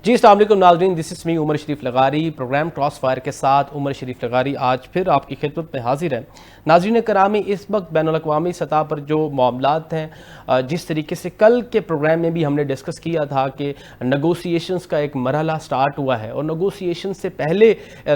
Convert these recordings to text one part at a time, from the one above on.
جی السلام علیکم ناظرین، دس از می عمر شریف لغاری۔ پروگرام کراس فائر کے ساتھ عمر شریف لغاری آج پھر آپ کی خدمت میں حاضر ہے۔ ناظرین کرامی، اس وقت بین الاقوامی سطح پر جو معاملات ہیں، جس طریقے سے کل کے پروگرام میں بھی ہم نے ڈسکس کیا تھا کہ نیگوسیشنز کا ایک مرحلہ سٹارٹ ہوا ہے، اور نیگوسیشن سے پہلے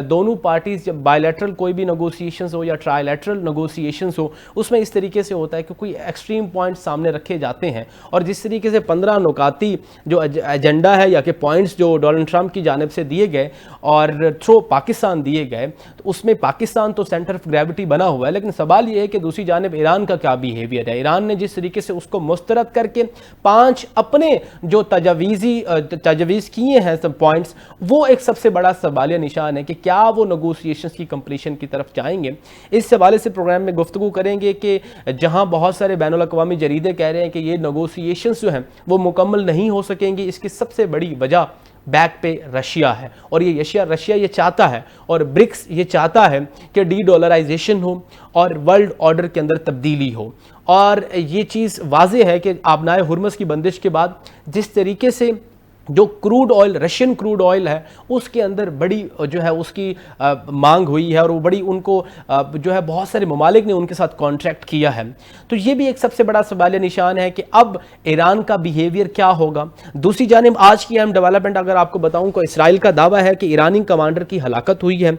دونوں پارٹیز جب بائی لیٹرل کوئی بھی نیگوسیشنز ہو یا ٹرائی لیٹرل نیگوسیشنز ہو، اس میں اس طریقے سے ہوتا ہے کہ کوئی ایکسٹریم پوائنٹ سامنے رکھے جاتے ہیں، اور جس طریقے سے 15 نکاتی جو ایجنڈا ہے یا کہ پوائنٹس جو ڈونلڈ ٹرمپ کی جانب سے دیے گئے اور تھرو پاکستان دیے گئے، تو اس میں پاکستان تو سینٹر آف گریوٹی بنا ہوا ہے، لیکن سوال یہ ہے کہ دوسری جانب ایران کا کیا بیہیویئر ہے۔ ایران نے جس طریقے سے اس کو مسترد کر کے 5 اپنے جو تجویز کیے ہیں سب پوائنٹس، وہ ایک سب سے بڑا سوالیہ نشان ہے کہ کیا وہ نیگوسیشنز کی کمپلیشن کی طرف جائیں گے۔ اس حوالے سے پروگرام میں گفتگو کریں گے کہ جہاں بہت سارے بین الاقوامی جریدے کہہ رہے ہیں کہ یہ نیگوسیشنز جو ہیں وہ مکمل نہیں ہو سکیں گی، اس کی سب سے بڑی وجہ بیک پہ رشیا ہے، اور یہ رشیا یہ چاہتا ہے، اور برکس یہ چاہتا ہے کہ ڈی ڈالرائزیشن ہو اور ورلڈ آرڈر کے اندر تبدیلی ہو، اور یہ چیز واضح ہے کہ آبنائے ہرمز کی بندش کے بعد جس طریقے سے جو crude oil, Russian crude oil ہے، اس کے اندر بڑی جو ہے اس کی مانگ ہوئی ہے، اور وہ بڑی ان کو جو ہے بہت سارے ممالک نے ان کے ساتھ کانٹریکٹ کیا ہے، تو یہ بھی ایک سب سے بڑا سوالیہ نشان ہے کہ اب ایران کا بیہیویئر کیا ہوگا۔ دوسری جانب آج کی اہم ڈیولپمنٹ اگر آپ کو بتاؤں تو اسرائیل کا دعویٰ ہے کہ ایرانی کمانڈر کی ہلاکت ہوئی ہے۔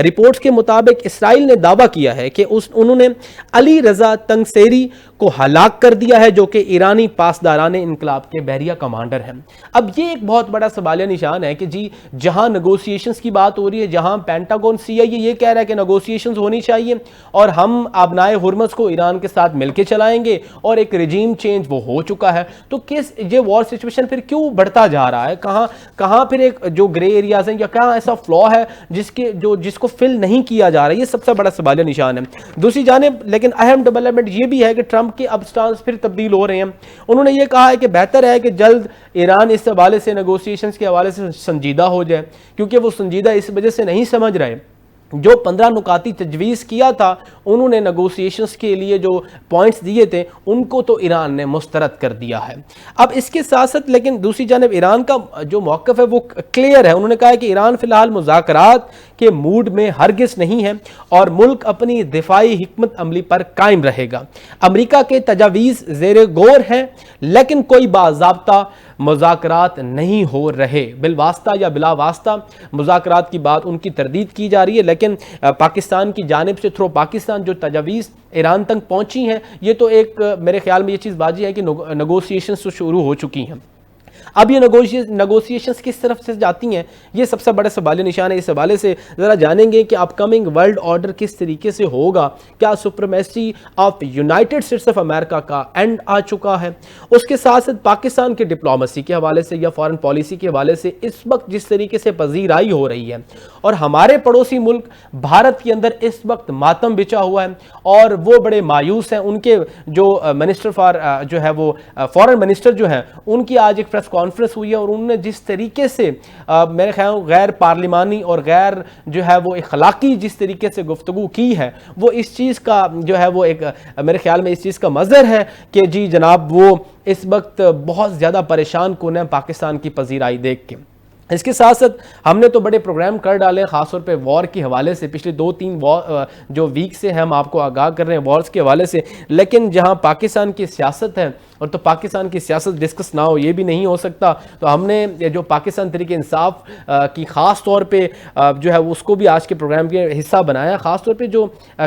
رپورٹس کے مطابق اسرائیل نے دعویٰ کیا ہے کہ انہوں نے علی رضا تنگسیری کو ہلاک کر دیا ہے، جو کہ ایرانی پاسداران انقلاب کے بحریہ کمانڈر ہیں۔ اب یہ ایک بہت بڑا سوالیہ نشان ہے کہ جی جہاں نیگوسیشنز کی بات ہو رہی ہے، جہاں پینٹاگون CIA یہ کہہ رہا ہے کہ نیگوسیشنز ہونی چاہیے اور ہم آبنائے ہرمز کو ایران کے ساتھ مل کے چلائیں گے، اور ایک رجیم چینج وہ ہو چکا ہے، تو یہ وار سچویشن پھر کیوں بڑھتا جا رہا ہے؟ کہاں پھر ایک جو گرے ایریاز ہیں، یا کہاں ایسا فلا ہے جس کو فل نہیں کیا جا رہا ہے؟ یہ سب سے بڑا سوالیہ نشان ہے۔ دوسری جانب لیکن اہم ڈیولپمنٹ یہ بھی ہے کہ ٹرمپ کے اب سٹانس پھر تبدیل ہو رہے ہیں۔ انہوں نے یہ کہا ہے کہ بہتر ہے کہ جلد ایران اس حوالے سے نیگوسیشنز کے حوالے سے سنجیدہ ہو جائے، کیونکہ وہ سنجیدہ اس وجہ سے نہیں سمجھ رہے، جو 15 نکاتی تجویز کیا تھا انہوں نے نیگوسیشنز کے لیے جو پوائنٹس دیے تھے ان کو تو ایران نے مسترد کر دیا ہے۔ اب اس کے ساتھ ساتھ لیکن دوسری جانب ایران کا جو موقف ہے وہ کلیئر ہے۔ انہوں نے کہا ہے کہ ایران فی الحال مذاکرات کے موڈ میں ہرگز نہیں ہے، اور ملک اپنی دفاعی حکمت عملی پر قائم رہے گا۔ امریکہ کے تجاویز زیر غور ہیں، لیکن کوئی باضابطہ مذاکرات نہیں ہو رہے، بالواسطہ یا بلا واسطہ مذاکرات کی بات ان کی تردید کی جا رہی ہے، لیکن پاکستان کی جانب سے تھرو پاکستان جو تجاویز ایران تک پہنچی ہیں، یہ تو ایک میرے خیال میں یہ چیز واضح ہے کہ نیگوسیشنز تو شروع ہو چکی ہیں۔ اب یہ نیگوسیشنز کس طرف سے جاتی ہیں، یہ سب سے بڑا سوالیہ نشان ہے۔ اس حوالے سے ذرا جانیں گے کہ اپ کمنگ ورلڈ آرڈر کس طریقے سے ہوگا، کیا supremacy of United States of America کا اینڈ آ چکا ہے، اس کے ساتھ ساتھ پاکستان کی ڈپلومیسی کے حوالے سے یا فارن پالیسی کے حوالے سے اس وقت جس طریقے سے پذیرائی ہو رہی ہے، اور ہمارے پڑوسی ملک بھارت کے اندر اس وقت ماتم بچا ہوا ہے، اور وہ بڑے مایوس ہیں۔ ان کے جو منسٹر جو ہے وہ فارن منسٹر جو ہیں، ان کی آج ایک پریس کانفرنس ہوئی ہے، اور انہوں نے جس طریقے سے میرے خیال غیر پارلیمانی اور غیر جو ہے وہ اخلاقی جس طریقے سے گفتگو کی ہے، وہ اس چیز کا جو ہے وہ ایک میرے خیال میں اس چیز کا مظہر ہے کہ جی جناب وہ اس وقت بہت زیادہ پریشان کن ہے پاکستان کی پذیرائی دیکھ کے۔ اس کے ساتھ ساتھ ہم نے تو بڑے پروگرام کر ڈالے، خاص طور پہ وار کے حوالے سے، پچھلے 2-3 جو ویک سے ہم آپ کو آگاہ کر رہے ہیں وارز کے حوالے سے، لیکن جہاں پاکستان کی سیاست ہے، اور تو پاکستان کی سیاست ڈسکس نہ ہو یہ بھی نہیں ہو سکتا، تو ہم نے جو پاکستان تحریک انصاف کی خاص طور پہ جو ہے اس کو بھی آج کے پروگرام کے حصہ بنایا، خاص طور پہ جو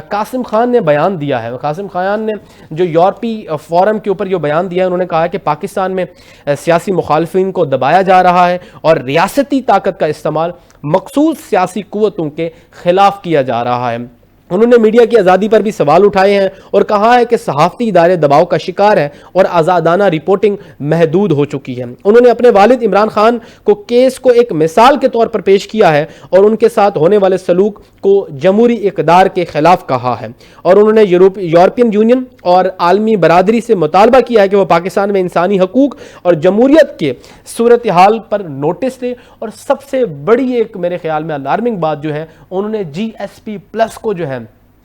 قاسم خان نے بیان دیا ہے۔ قاسم خان نے جو یورپی فورم کے اوپر جو بیان دیا ہے، انہوں نے کہا ہے کہ پاکستان میں سیاسی مخالفین کو دبایا جا رہا ہے، اور ریاستی طاقت کا استعمال مخصوص سیاسی قوتوں کے خلاف کیا جا رہا ہے۔ انہوں نے میڈیا کی آزادی پر بھی سوال اٹھائے ہیں، اور کہا ہے کہ صحافتی ادارے دباؤ کا شکار ہیں اور آزادانہ رپورٹنگ محدود ہو چکی ہے۔ انہوں نے اپنے والد عمران خان کو کیس کو ایک مثال کے طور پر پیش کیا ہے، اور ان کے ساتھ ہونے والے سلوک کو جمہوری اقدار کے خلاف کہا ہے، اور انہوں نے یورپین یونین اور عالمی برادری سے مطالبہ کیا ہے کہ وہ پاکستان میں انسانی حقوق اور جمہوریت کے صورتحال پر نوٹس لے، اور سب سے بڑی ایک میرے خیال میں الارمنگ بات جو ہے، انہوں نے GSP+ کو جو ہے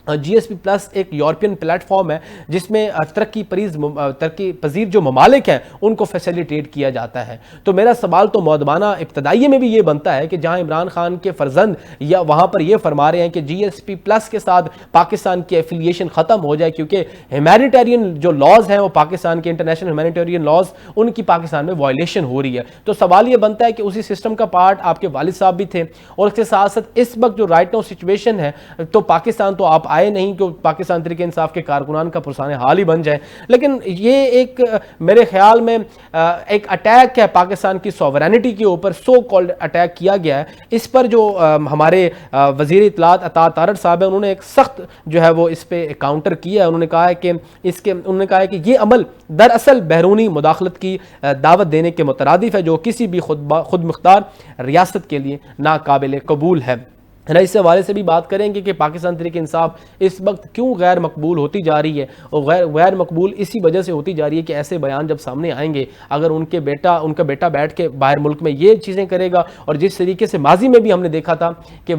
جی ایس پی پلس ایک یورپین پلیٹ فارم ہے جس میں ترقی پذیر جو ممالک ہیں ان کو فیسیلیٹیٹ کیا جاتا ہے. تو میرا سوال تو مؤدبانہ ابتدائیے میں بھی یہ بنتا ہے کہ جہاں عمران خان کے فرزند یا وہاں پر یہ فرما رہے ہیں کہ جی ایس پی پلس کے ساتھ پاکستان کی ایفیلیشن ختم ہو جائے کیونکہ ہیومینیٹیرین جو لاز ہیں وہ پاکستان کے انٹرنیشنل ہیومینیٹیرین لاز ان کی پاکستان میں وائلیشن ہو رہی ہے. تو سوال یہ بنتا ہے کہ اسی سسٹم کا پارٹ آپ کے والد صاحب بھی تھے اور اس کے ساتھ ساتھ اس وقت جو رائٹ ناؤ سچویشن ہے تو پاکستان تو آپ آئے نہیں کہ پاکستان تحریک انصاف کے کارکنان کا پرسان حال ہی بن جائے, لیکن یہ ایک میرے خیال میں ایک اٹیک ہے پاکستان کی سوورینٹی کے اوپر, سو کالڈ اٹیک کیا گیا ہے. اس پر جو ہمارے وزیر اطلاعات عطا تارڑ صاحب ہیں انہوں نے ایک سخت جو ہے وہ اس پہ کاؤنٹر کیا ہے. انہوں نے کہا ہے کہ یہ عمل دراصل بیرونی مداخلت کی دعوت دینے کے مترادف ہے جو کسی بھی خود مختار ریاست کے لیے ناقابل قبول ہے. اس حوالے سے بھی بات کریں گے کہ پاکستان تحریک انصاف اس وقت کیوں غیر مقبول ہوتی جا رہی ہے, اور غیر مقبول اسی وجہ سے ہوتی جا رہی ہے کہ ایسے بیان جب سامنے آئیں گے, اگر ان کا بیٹا بیٹھ کے باہر ملک میں یہ چیزیں کرے گا, اور جس طریقے سے ماضی میں بھی ہم نے دیکھا تھا کہ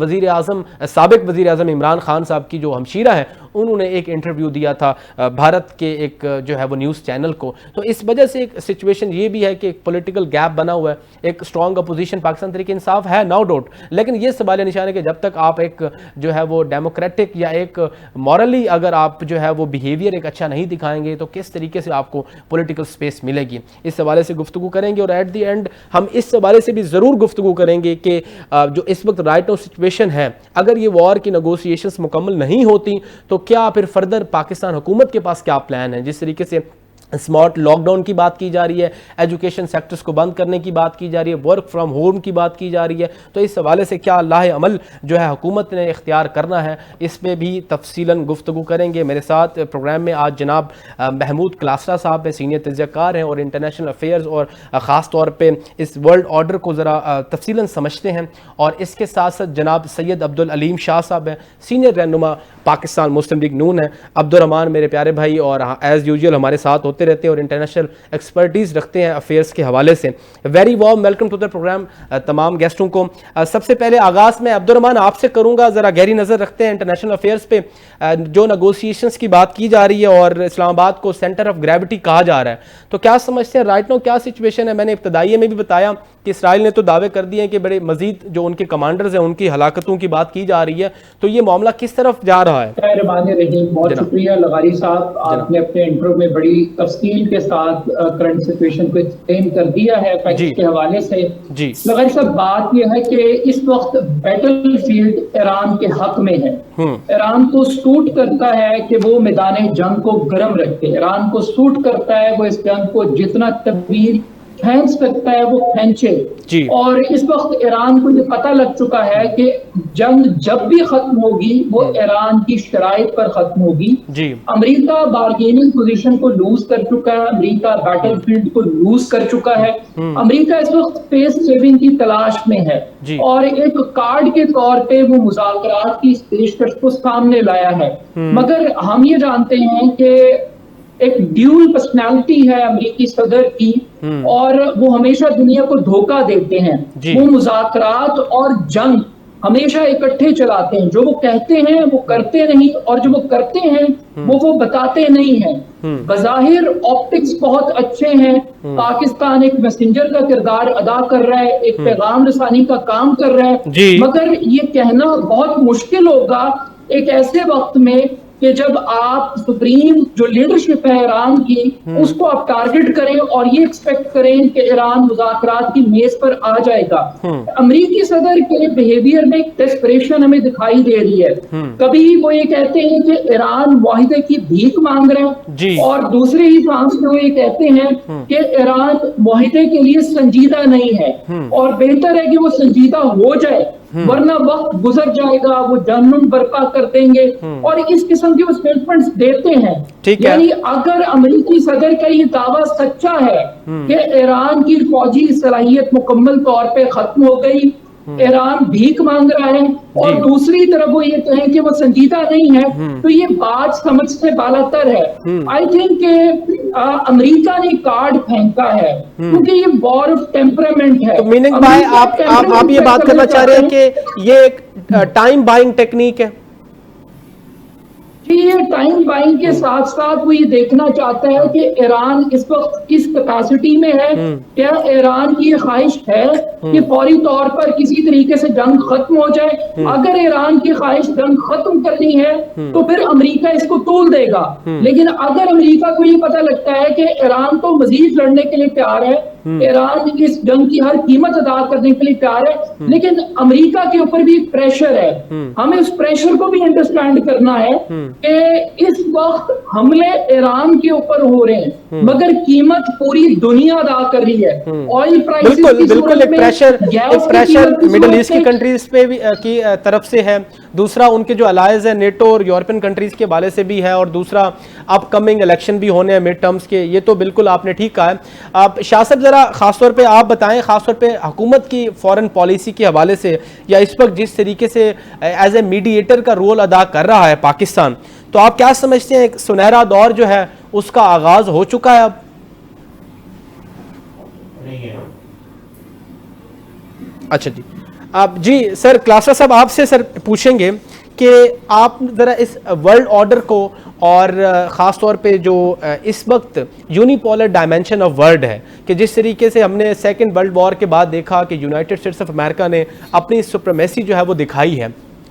سابق وزیر اعظم عمران خان صاحب کی جو ہمشیرہ ہے انہوں نے ایک انٹرویو دیا تھا بھارت کے ایک جو ہے وہ نیوز چینل کو, تو اس وجہ سے ایک سچویشن یہ بھی ہے کہ ایک پولیٹیکل گیپ بنا ہوا ہے, ایک اسٹرانگ اپوزیشن پاکستان تحریک انصاف ہے نو ڈاؤٹ, لیکن یہ سوال نشان ہے کہ جب تک آپ ایک جو ہے وہ ڈیموکریٹک یا ایک مورلی اگر آپ جو ہے وہ بیہیویئر ایک اچھا نہیں دکھائیں گے تو کس طریقے سے آپ کو پولیٹیکل سپیس ملے گی. اس حوالے سے گفتگو کریں گے, اور ایٹ دی اینڈ ہم اس حوالے سے بھی ضرور گفتگو کریں گے کہ جو اس وقت رائٹ ناؤ سچویشن ہے, اگر یہ وار کی نیگوسیشنز مکمل نہیں ہوتی تو کیا پھر فردر پاکستان حکومت کے پاس کیا پلان ہے. جس طریقے سے اسمارٹ لاک ڈاؤن کی بات کی جا رہی ہے, ایجوکیشن سیکٹرز کو بند کرنے کی بات کی جا رہی ہے, ورک فرام ہوم کی بات کی جا رہی ہے, تو اس حوالے سے کیا لاہ عمل جو ہے حکومت نے اختیار کرنا ہے, اس میں بھی تفصیلاً گفتگو کریں گے. میرے ساتھ پروگرام میں آج جناب محمود کلاسرا صاحب ہیں, سینئر تجزیہ کار ہیں اور انٹرنیشنل افیئرز اور خاص طور پہ اس ورلڈ آرڈر کو ذرا تفصیلاً سمجھتے ہیں, اور اس کے ساتھ ساتھ جناب سید عبدالعلیم شاہ صاحب ہیں, سینئر رہنما پاکستان مسلم لیگ نون ہے. عبدالرحمان میرے پیارے بھائی اور ایز یوزول ہمارے ساتھ ہوتے رہتے ہیں اور انٹرنیشنل ایکسپرٹیز رکھتے ہیں افیئرس کے حوالے سے. Very warm welcome to the program تمام گیسٹوں کو. سب سے پہلے آغاز میں عبدالرحمان آپ سے کروں گا, ذرا گہری نظر رکھتے ہیں انٹرنیشنل افیئرس پہ, جو نیگوسیشنز کی بات کی جا رہی ہے اور اسلام آباد کو سینٹر آف گریوٹی کہا جا رہا ہے, تو کیا سمجھتے ہیں رائٹ ناؤ کیا سچویشن ہے؟ میں نے ابتدائیے میں بھی بتایا کہ اسرائیل نے تو دعوے کر دیے ہیں کہ بڑے مزید جو ان کے کمانڈرز ہیں ان کی ہلاکتوں کی بات کی جا رہی ہے, تو یہ معاملہ کس طرف جا رہا ہے؟ بہت شکریہ لغاری صاحب, آپ نے اپنے انٹرو میں بڑی تفصیل کے ساتھ کرنٹ سچویشن کو ایکسپلین کر دیا ہے فیکٹس کے حوالے سے. لغاری صاحب بات یہ ہے کہ اس وقت بیٹل فیلڈ ایران کے حق میں ہے. ایران کو سوٹ کرتا ہے کہ وہ میدان جنگ کو گرم رکھے, ایران کو سوٹ کرتا ہے وہ اس جنگ کو جتنا طویل کھینچ سکتا ہے وہ کھینچے. اور اس وقت ایران کو یہ پتہ لگ چکا ہے کہ جنگ جب بھی ختم ہوگی وہ ایران کی شرائط پر ختم ہوگی. امریکہ بارگیننگ پوزیشن کو لوز کر چکا ہے, امریکہ بیٹل فیلڈ کو لوز کر چکا ہے, امریکہ اس وقت فیس سیونگ کی تلاش میں ہے, اور ایک کارڈ کے طور پہ وہ مذاکرات کی پیشکش کو سامنے لایا ہے. مگر ہم یہ جانتے ہیں کہ ایک ڈیول پرسنالٹی ہے امریکی صدر کی, اور وہ ہمیشہ دنیا کو دھوکہ دیتے ہیں. وہ مذاکرات اور جنگ ہمیشہ اکٹھے چلاتے ہیں, جو وہ کہتے ہیں وہ کرتے نہیں, اور جو وہ کرتے ہیں وہ بتاتے نہیں ہیں. بظاہر آپٹکس بہت اچھے ہیں, پاکستان ایک میسنجر کا کردار ادا کر رہا ہے, ایک پیغام رسانی کا کام کر رہا ہے, مگر یہ کہنا بہت مشکل ہوگا ایک ایسے وقت میں کہ جب آپ سپریم جو لیڈرشپ ہے ایران کی اس کو آپ ٹارگٹ کریں اور یہ ایکسپیکٹ کریں کہ ایران مذاکرات کی میز پر آ جائے گا. امریکی صدر کے بیہیویئر میں ایک ڈیسپریشن ہمیں دکھائی دے رہی ہے. کبھی وہ یہ کہتے ہیں کہ ایران معاہدے کی بھیک مانگ رہے ہیں, اور دوسرے ہی سانس میں وہ یہ کہتے ہیں کہ ایران معاہدے کے لیے سنجیدہ نہیں ہے, اور بہتر ہے کہ وہ سنجیدہ ہو جائے ورنہ وقت گزر جائے گا, وہ جنگ برپا کر دیں گے, اور اس قسم کے وہ سٹیٹمنٹس دیتے ہیں. یعنی اگر امریکی صدر کا یہ دعویٰ سچا ہے کہ ایران کی فوجی صلاحیت مکمل طور پہ ختم ہو گئی, ایران بھیک مانگ رہا ہے, اور دوسری طرف وہ یہ کہیں کہ وہ سنجیدہ نہیں ہے, تو یہ بات سمجھ سے بالاتر ہے. آئی تھنک کہ امریکہ نے کارڈ پھینکا ہے کیونکہ یہ وار آف ٹیمپرامنٹ ہے. میننگ بھائی آپ یہ بات کرنا چاہ رہے ہیں کہ یہ ایک ٹائم بائنگ ٹیکنیک ہے؟ یہ ٹائم لائن کے ساتھ ساتھ وہ یہ دیکھنا چاہتا ہے کہ ایران اس وقت کس کیپیسٹی میں ہے. کیا ایران کی یہ خواہش ہے کہ فوری طور پر کسی طریقے سے جنگ ختم ہو جائے؟ اگر ایران کی خواہش جنگ ختم کرنی ہے تو پھر امریکہ اس کو طول دے گا. لیکن اگر امریکہ کو یہ پتہ لگتا ہے کہ ایران تو مزید لڑنے کے لیے تیار ہے, ایران اس جنگ کی ہر قیمت ادا کرنے کے لیے تیار ہے, لیکن امریکہ کے اوپر بھی پریشر ہے, ہمیں اس پریشر کو بھی انڈرسٹینڈ کرنا ہے کہ اس وقت حملے ایران کے اوپر ہو رہے ہیں مگر قیمت پوری دنیا ادا کر رہی ہے. آئل پرائسز بالکل ایک پریشر مڈل ایسٹ کی کنٹریز پہ بھی کی طرف سے ہے, دوسرا ان کے جو الائز ہیں نیٹو اور یورپین کنٹریز کے حوالے سے بھی ہے, اور دوسرا اپ کمنگ الیکشن بھی ہونے ہیں مڈ ٹرمز کے. یہ تو بالکل آپ نے ٹھیک کہا ہے. آپ شاہ صاحب ذرا خاص طور پہ آپ بتائیں, خاص طور پہ حکومت کی فورن پالیسی کے حوالے سے, یا اس وقت جس طریقے سے ایز اے میڈیٹر کا رول ادا کر رہا ہے پاکستان, تو آپ کیا سمجھتے ہیں ایک سنہرا دور جو ہے اس کا آغاز ہو چکا ہے اب؟ اچھا جی, آپ جی سر کلاسرا صاحب آپ سے سر پوچھیں گے کہ آپ ذرا اس ورلڈ آرڈر کو اور خاص طور پہ جو اس وقت یونیپولر ڈائمنشن آف ورلڈ ہے, کہ جس طریقے سے ہم نے سیکنڈ ورلڈ وار کے بعد دیکھا کہ یونائٹڈ اسٹیٹس آف امریکہ نے اپنی سپریمیسی جو ہے وہ دکھائی ہے,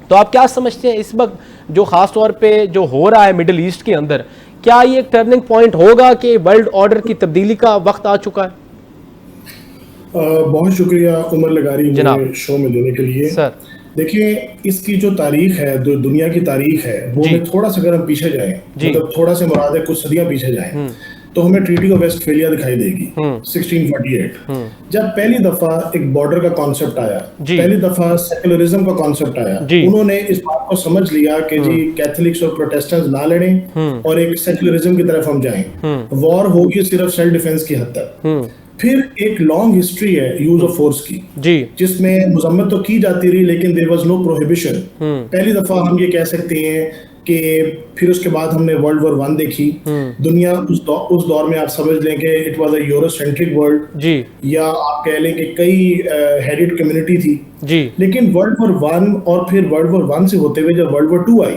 تو آپ کیا سمجھتے ہیں اس وقت جو خاص طور پہ جو ہو رہا ہے مڈل ایسٹ کے اندر, کیا یہ ایک ٹرننگ پوائنٹ ہوگا کہ ورلڈ آرڈر کی تبدیلی کا وقت آ چکا ہے؟ بہت شکریہ عمر لغاری مجھے شو میں لینے کے لیے. دیکھیں اس کی جو تاریخ ہے, جو دنیا کی تاریخ ہے, وہ میں تھوڑا سا اگر ہم پیچھے جائیں, مطلب تھوڑا سا مراد ہے کچھ صدیاں پیچھے جائیں, تو ہمیں ٹریٹی آف ویسٹفیلیا دکھائی دے گی 1648, جب پہلی دفعہ ایک بارڈر کا کانسیپٹ آیا, پہلی دفعہ سیکولرزم کا کانسیپٹ آیا. انہوں نے اس بات کو سمجھ لیا کہ جی کیتھولکس اور پروٹیسٹنٹس نہ لڑیں اور ایک سیکولرزم کی طرف ہم جائیں, وار ہوگی صرف سیلف ڈیفense کی حد تک. پھر ایک لانگ ہسٹری ہے یوز آف فورس کی, جس میں مذمت تو کی جاتی رہی لیکن there was no prohibition. پہلی دفعہ ہم یہ کہہ سکتے ہیں کہ پھر اس کے بعد ہم نے ورلڈ وار 1 دیکھی. دنیا اس دور میں آپ سمجھ لیں کہ it was a euro centric world, یا آپ کہہ لیں کہ کئی ہیڈڈ کمیونٹی تھی. لیکن ورلڈ وار 1 اور پھر ورلڈ وار 1 سے ہوتے ہوئے جب ورلڈ وار 2 آئی,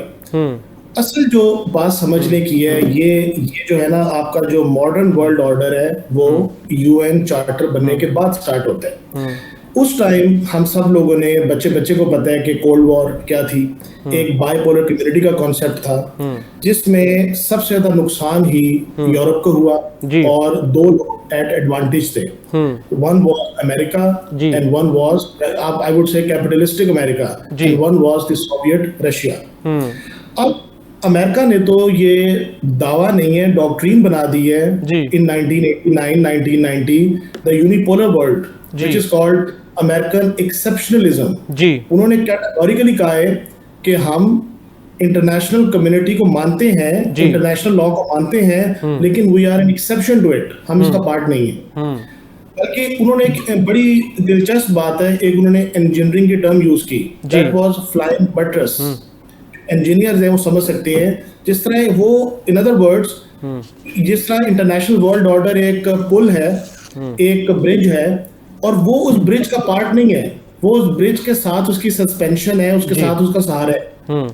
اصل جو بات سمجھنے کی ہے یہ جو ہے نا, آپ کا جو ماڈرن ورلڈ آرڈر ہے وہ یو این چارٹر بننے کے بعد سٹارٹ ہوتا ہے. اس ٹائم ہم سب لوگوں نے, بچے کو پتہ ہے کہ کولڈ وار کیا تھی, ایک بائی پولر کمیونٹی کا کانسیپٹ تھا, جس میں سب سے زیادہ نقصان ہی یورپ کو ہوا, اور 2 لوگ ایٹ ایڈوانٹیج تھے. One was America and one was I would say capitalistic America, and one was the Soviet Russia. اب امریکہ نے تو یہ دعویٰ نہیں ہے, ڈاکٹرین بنا دی ہے in 1989-1990 the unipolar world which is called American exceptionalism. انہوں نے کیٹیگوریکلی کہا ہے کہ ہم انٹرنیشنل کمیونٹی کو مانتے ہیں, انٹرنیشنل لا کو مانتے ہیں, لیکن we are an exception to it, ہم اس کا پارٹ نہیں ہیں. بلکہ انہوں نے ایک بڑی دلچسپ بات ہے, ایک انہوں نے انجینئرنگ کی ٹرم یوز کی, that was flying buttress. Engineers ہیں وہ سمجھ سکتے ہیں, جس طرح وہ in other words جس طرح انٹرنیشنل ورلڈ آرڈر ایک پل ہے, ایک برج ہے, اور وہ اس برج کا پارٹ نہیں ہے, وہ اس برج کے ساتھ اس کی سسپینشن ہے, اس کے ساتھ اس کا سہارا ہے.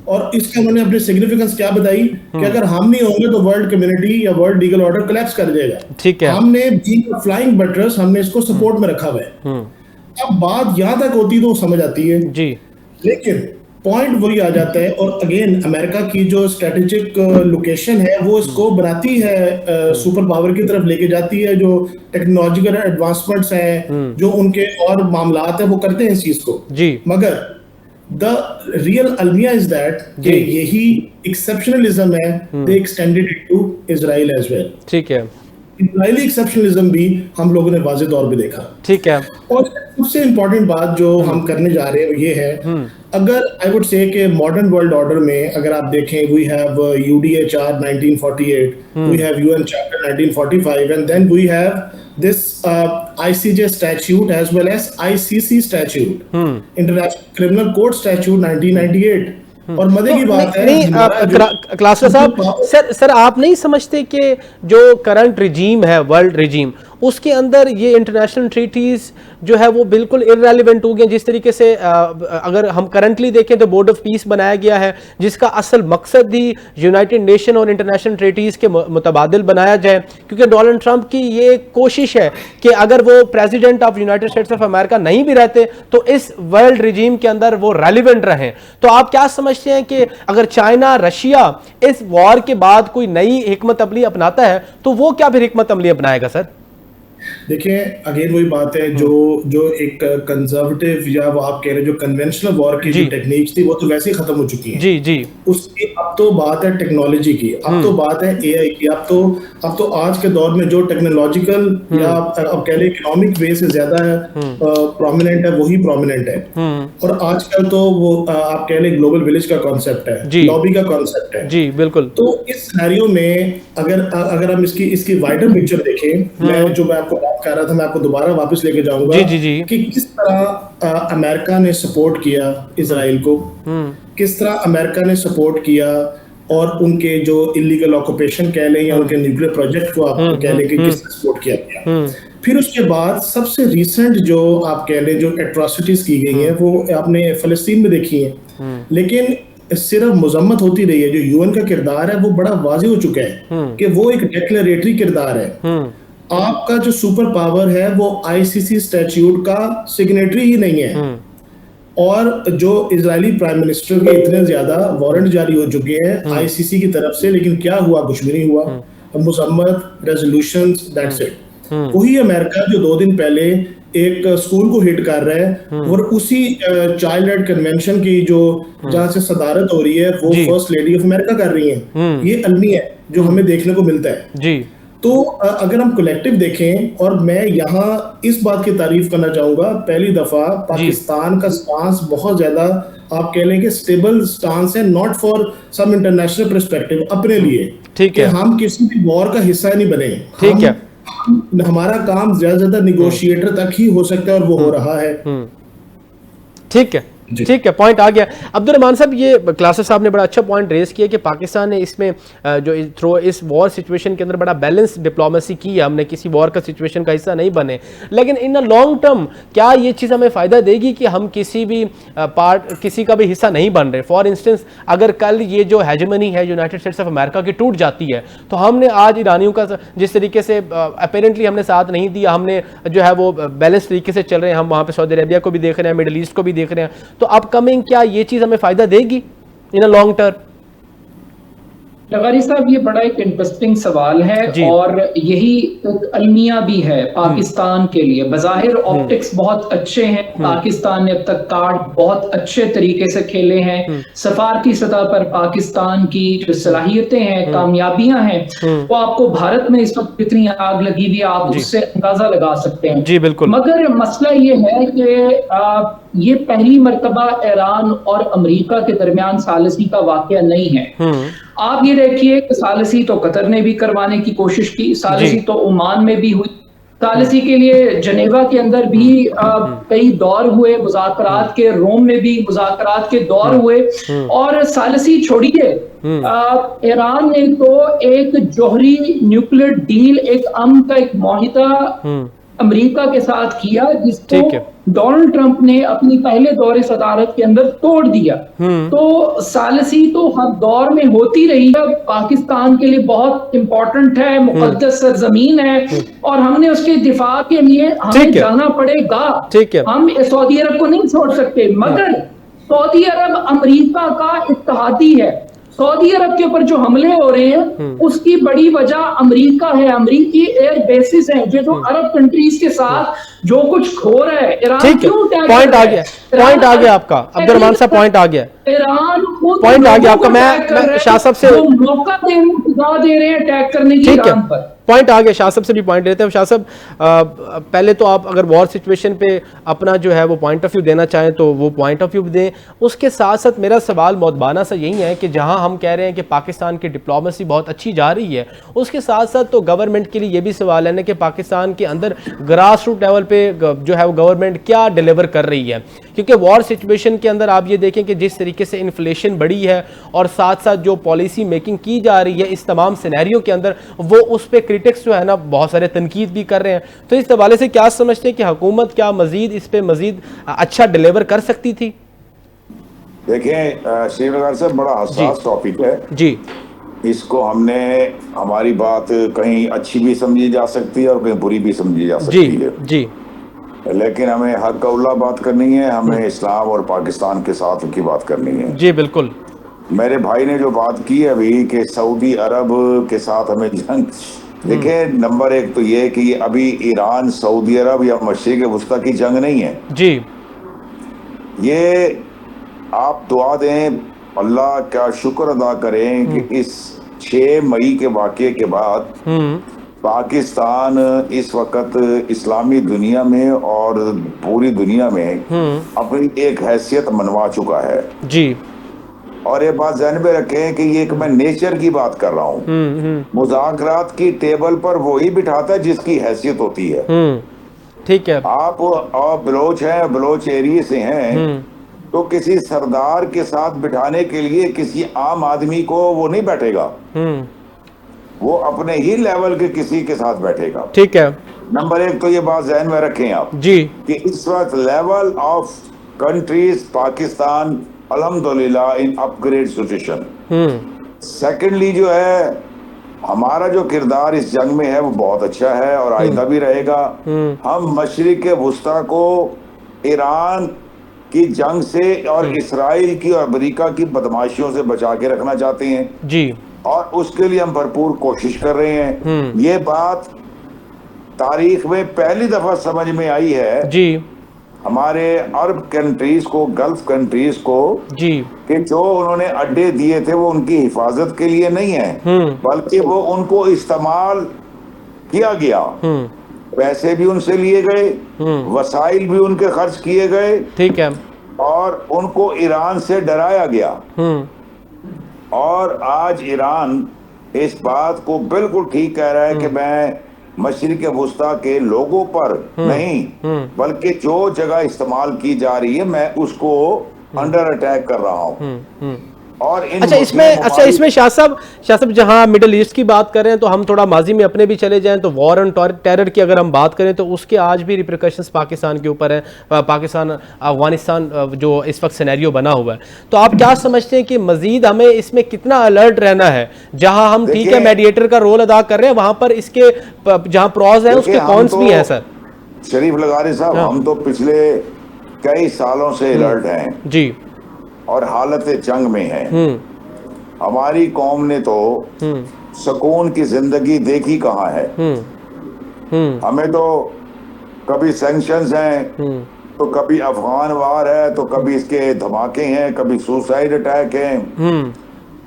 اور اس کا انہوں نے اپنی سگنیفیکنس کیا بتائی کہ اگر ہم نہیں ہوں گے تو ورلڈ کمیونٹی یا ورلڈ لیگل آرڈر کلیپس کر جائے گا. ہم نے فلائنگ بٹرس ہم نے اس کو سپورٹ میں رکھا ہوا ہے. اب بات یہاں تک ہوتی تو سمجھ آتی ہے, لیکن پوائنٹ وہی آ جاتا ہے. اور اگین امریکہ کی جو اسٹریٹجک لوکیشن ہے وہ اس کو بناتی ہے سپر پاور کی طرف لے کے جاتی ہے. جو ٹیکنالوجیکل ایڈوانسمنٹس ہیں, جو ان کے اور معاملات ہیں, وہ کرتے ہیں اس چیز کو. مگر the real almiya is that کہ یہی exceptionalism ہے, they extended it to Israel as well. ٹھیک ہے, اسرائیلی ایکسیپشنلزم بھی ہم لوگوں نے واضح طور پہ دیکھا. ٹھیک ہے. اور سب سے امپورٹنٹ بات جو ہم کرنے جا رہے ہیں یہ ہے, اگر آئی وڈ سے کہ ماڈرن ورلڈ آرڈر میں اگر آپ دیکھیں, we have UDHR 1948, we have UN Charter 1945, and then we have this ICJ statute as well as ICC statute, International Criminal Court statute 1998. اور مدے کی بات ہے کلاسرا صاحب, سر آپ نہیں سمجھتے کہ جو کرنٹ رجیم ہے, ورلڈ رجیم, اس کے اندر یہ انٹرنیشنل ٹریٹیز جو ہے وہ بالکل irrelevant ہو گئے. جس طریقے سے اگر ہم کرنٹلی دیکھیں تو بورڈ آف پیس بنایا گیا ہے جس کا اصل مقصد ہی یونائٹڈ نیشن اور انٹرنیشنل ٹریٹیز کے متبادل بنایا جائے, کیونکہ ڈونلڈ ٹرمپ کی یہ کوشش ہے کہ اگر وہ president of United States of America نہیں بھی رہتے تو اس ورلڈ ریجیم کے اندر وہ ریلیونٹ رہیں. تو آپ کیا سمجھتے ہیں کہ اگر چائنا رشیا اس وار کے بعد کوئی نئی حکمت عملی اپناتا ہے تو وہ کیا پھر حکمت عملی اپنائے گا سر؟ دیکھیں اگین وہی بات ہے جو ایک کنزرویٹو یا وہ آپ کہہ رہے جو کنونشنل وار کی جو ٹیکنیکس تھی وہ تو ویسے ہی ختم ہو چکی ہیں. اس کی اب تو بات ہے ٹیکنالوجی کی, اب تو بات ہے اے آئی کی. اب تو آج کے دور میں جو ٹیکنالوجیکل یا اب کہہ لیں اکنامک وے سے زیادہ پرومیننٹ ہے وہی پرومیننٹ ہے. اور آج کل تو وہ آپ کہہ لیں گلوبل ولیج کا کانسیپٹ ہے, لابی کا کانسیپٹ ہے. جی بالکل. تو اس سینیریو میں اگر ہم اس کی وائڈر پکچر دیکھیں, میں آپ کو بات کر رہا تھا, میں آپ کو دوبارہ واپس لے کے جاؤں گا کہ کس طرح امریکہ نے سپورٹ کیا اسرائیل کو, کس طرح امریکہ نے سپورٹ کیا اور ان کے جو اللیگل آکوپیشن کہہ لیں یا ان کے نیوکلیر پروجیکٹ کو آپ کہہ لیں کہ کس طرح سپورٹ کیا گیا. پھر اس کے بعد سب سے ریسنٹ جو آپ کہہ لیں جو ایٹراسٹیز کی گئی ہیں وہ آپ نے فلسطین میں دیکھی ہیں, لیکن صرف مذمت ہوتی رہی ہے. جو یو این کا کردار ہے وہ بڑا واضح ہو چکا ہے کہ وہ ایک ڈیکلیریٹری کردار ہے. آپ کا جو سپر پاور ہے وہ آئی سی سی اسٹیچیوٹ کا سگنیٹری ہی نہیں ہے, اور جو اسرائیلی پرائم منسٹر کے اتنے زیادہ وارنٹ جاری ہو چکے ہیں آئی سی سی کی طرف سے, لیکن کیا ہوا؟ کچھ بھی نہیں ہوا. مذمت, ریزولوشنز, دیٹس اٹ. وہی امریکہ جو 2 دن پہلے ایک اسکول کو ہٹ کر رہا ہے اور اسی چائلڈ رائٹ کنونشن کی جو جہاں سے صدارت ہو رہی ہے وہ فرسٹ لیڈی آف امریکہ کر رہی ہیں. یہ المی ہے جو ہمیں دیکھنے کو ملتا ہے. تو اگر ہم کولیکٹیو دیکھیں, اور میں یہاں اس بات کی تعریف کرنا چاہوں گا, پہلی دفعہ پاکستان کا سٹانس بہت زیادہ آپ کہہ لیں کہ سٹیبل سٹانس ہے, not for some international perspective, اپنے لیے کہ ہم کسی بھی وار کا حصہ نہیں بنے. ٹھیک ہے, ہمارا کام زیادہ سے زیادہ نیگوشیٹر تک ہی ہو سکتا ہے اور وہ ہو رہا ہے. ٹھیک ہے, ٹھیک ہے, پوائنٹ آ گیا. عبدالرحمان صاحب, یہ کلاسز صاحب نے بڑا اچھا پوائنٹ ریز کیا کہ پاکستان نے اس میں جو تھرو اس وار سچویشن کے اندر بڑا بیلنس ڈپلومیسی کی ہے, ہم نے کسی وار کا سچویشن کا حصہ نہیں بنے. لیکن ان لانگ ٹرم کیا یہ چیز ہمیں فائدہ دے گی کہ ہم کسی کا بھی حصہ نہیں بن رہے؟ فار انسٹنس اگر کل یہ جو ہیجمنی ہے یونائٹڈ اسٹیٹس آف امریکہ کی ٹوٹ جاتی ہے تو ہم نے آج ایرانیوں کا جس طریقے سے اپیرنٹلی ہم نے ساتھ نہیں دیا, ہم نے جو ہے وہ بیلنس طریقے سے چل رہے ہیں, ہم وہاں پہ سعودی عربیہ کو بھی دیکھ رہے ہیں, مڈل ایسٹ کو بھی دیکھ رہے ہیں, تو اپ کمنگ کیا یہ چیز ہمیں فائدہ دے گی ان لانگ ٹرم؟ لغاری صاحب, یہ بڑا ایک انٹرسٹنگ سوال ہے اور یہی ایک المیہ بھی ہے پاکستان کے لیے. بظاہر آپٹکس بہت اچھے ہیں, پاکستان نے اب تک کارڈ بہت اچھے طریقے سے کھیلے ہیں, سفارتی سطح پر پاکستان کی جو صلاحیتیں ہیں, کامیابیاں ہیں, وہ آپ کو بھارت میں اس وقت کتنی آگ لگی ہوئی آپ اس سے اندازہ لگا سکتے ہیں. جی بالکل. مگر مسئلہ یہ ہے کہ یہ پہلی مرتبہ ایران اور امریکہ کے درمیان ثالثی کا واقعہ نہیں ہے. آپ یہ دیکھیے کہ ثالثی تو قطر نے بھی کروانے کی کوشش کی, ثالثی تو عمان میں بھی ہوئی, ثالثی کے لیے جنیوا کے اندر بھی کئی دور ہوئے مذاکرات کے, روم میں بھی مذاکرات کے دور ہوئے, اور ثالثی چھوڑیے, ایران نے تو ایک جوہری نیوکلیر ڈیل, ایک امن کا ایک معاہدہ امریکہ کے ساتھ کیا جس کو ڈونلڈ ٹرمپ نے اپنی پہلے دور صدارت کے اندر توڑ دیا. تو ثالثی تو ہر دور میں ہوتی رہی ہے, پاکستان کے لیے بہت امپورٹنٹ ہے, مقدس سرزمین ہے, اور ہم نے اس کے دفاع کے لیے ہمیں جانا پڑے گا. ہم سعودی عرب کو نہیں چھوڑ سکتے, مگر سعودی عرب امریکہ کا اتحادی ہے. سعودی عرب کے اوپر جو حملے ہو رہے ہیں اس کی بڑی وجہ امریکہ ہے, امریکی ایئر بیسز ہیں جو عرب کنٹریز کے ساتھ جو کچھ کھو رہا ہے. ایران کیوں پوائنٹ آ گیا, پوائنٹ آ گیا آپ کا عبدالرحمان صاحب, پوائنٹ آ گیا, ایران خود پوائنٹ آ گیا آپ کا. میں شاہ صاحب سے موقع دے رہے ہیں اٹیک کرنے کی ایران پر. پوائنٹ آ گیا, شاہ صاحب سے بھی پوائنٹ لیتے ہیں. شاہ صاحب پہلے تو آپ اگر وار سچویشن پہ اپنا جو ہے وہ پوائنٹ آف ویو دینا چاہیں تو وہ پوائنٹ آف ویو دیں. اس کے ساتھ ساتھ میرا سوال مودبانہ سا یہی ہے کہ جہاں ہم کہہ رہے ہیں کہ پاکستان کی ڈپلومیسی بہت اچھی جا رہی ہے, اس کے ساتھ ساتھ تو گورنمنٹ کے لیے یہ بھی سوال ہے نا کہ پاکستان کے اندر گراس روٹ لیول پہ جو ہے وہ گورنمنٹ کیا ڈیلیور کر رہی ہے. کیونکہ وار سچویشن کے اندر آپ یہ دیکھیں کہ جس طریقے سے انفلیشن بڑھی ہے اور ساتھ ساتھ جو پالیسی میکنگ کی جا رہی ہے اس تمام سینیریو کے اندر, وہ اس پہ کریٹکس جو ہے نا بہت سارے تنقید بھی کر رہے ہیں. تو اس حوالے سے کیا سمجھتے ہیں کہ حکومت کیا مزید اس پہ مزید اچھا ڈیلیور کر سکتی تھی؟ دیکھیں شریف لغاری صاحب بڑا حساس ٹاپک ہے جی. اس کو ہم نے ہماری بات کہیں اچھی بھی سمجھی جا سکتی ہے اور کہیں بری بھی سمجھی جا سکتی ہے. جی. لیکن ہمیں حق قولہ بات کرنی ہے, ہمیں اسلام اور پاکستان کے ساتھ کی بات کرنی ہے. جی بالکل. میرے بھائی نے جو بات کی ہے ابھی کہ سعودی عرب کے ساتھ ہمیں جنگ, دیکھیں نمبر ایک تو یہ کہ یہ ابھی ایران سعودی عرب یا مشرق وسطیٰ کی جنگ نہیں ہے. جی. یہ آپ دعا دیں, اللہ کا شکر ادا کریں کہ اس 6 مئی کے واقعے کے بعد پاکستان اس وقت اسلامی دنیا میں اور پوری دنیا میں اپنی ایک حیثیت منوا چکا ہے. جی. اور یہ بات ذہن میں رکھیں کہ یہ ایک میں نیچر کی بات کر رہا ہوں. مذاکرات کی ٹیبل پر وہی بٹھاتا ہے جس کی حیثیت ہوتی ہے. ٹھیک ہے. آپ بلوچ ہیں, بلوچ ایریے سے ہیں, تو کسی سردار کے ساتھ بٹھانے کے لیے کسی عام آدمی کو وہ نہیں بیٹھے گا, وہ اپنے ہی لیول کے کسی کے ساتھ بیٹھے گا. ٹھیک ہے. نمبر ایک تو یہ بات ذہن میں رکھیں آپ جی کہ اس وقت لیول آف کنٹریز پاکستان الحمدللہ ان اپ گریڈ سچویشن. سیکنڈلی جو ہے ہمارا جو کردار اس جنگ میں ہے وہ بہت اچھا ہے اور آئندہ بھی رہے گا. ہم مشرق وسطیٰ کو ایران کی جنگ سے اور اسرائیل کی اور امریکہ کی بدماشیوں سے بچا کے رکھنا چاہتے ہیں. جی. اور اس کے لیے ہم بھرپور کوشش کر رہے ہیں. یہ بات تاریخ میں پہلی دفعہ سمجھ میں آئی ہے جی ہمارے عرب کنٹریز کو, گلف کنٹریز کو, جی کہ جو انہوں نے اڈے دیے تھے وہ ان کی حفاظت کے لیے نہیں ہیں بلکہ وہ ان کو استعمال کیا گیا. پیسے بھی ان سے لیے گئے, وسائل بھی ان کے خرچ کیے گئے. ٹھیک ہے. اور ان کو ایران سے ڈرایا گیا. اور آج ایران اس بات کو بالکل ٹھیک کہہ رہا ہے کہ میں مشرق وسطیٰ کے لوگوں پر نہیں بلکہ جو جگہ استعمال کی جا رہی ہے میں اس کو انڈر اٹیک کر رہا ہوں. اور اچھا اس میں شاہ صاحب جہاں مڈل ایسٹ کی بات کریں تو ہم تھوڑا ماضی میں اپنے بھی چلے جائیں تو وار اینڈ ٹیرر کی اگر ہم بات کریں تو اس کے آج بھی ریپریکشنز پاکستان کے اوپر ہیں. پاکستان افغانستان جو اس وقت سینیریو بنا ہوا ہے, تو آپ کیا سمجھتے ہیں کہ مزید ہمیں اس میں کتنا الرٹ رہنا ہے؟ جہاں ہم ٹھیک ہے میڈیٹر کا رول ادا کر رہے ہیں, وہاں پر اس کے جہاں پروز ہیں اس کے کونس بھی ہیں. سر شریف لغاری صاحب, ہم تو پچھلے کئی سالوں سے الرٹ ہیں. جی. اور حالت جنگ میں ہیں. ہماری قوم نے تو سکون کی زندگی دیکھی کہاں ہے. ہمیں تو کبھی سینکشنز ہیں تو کبھی افغان وار ہے تو کبھی اس کے دھماکے ہیں, کبھی سوسائڈ اٹیک ہیں,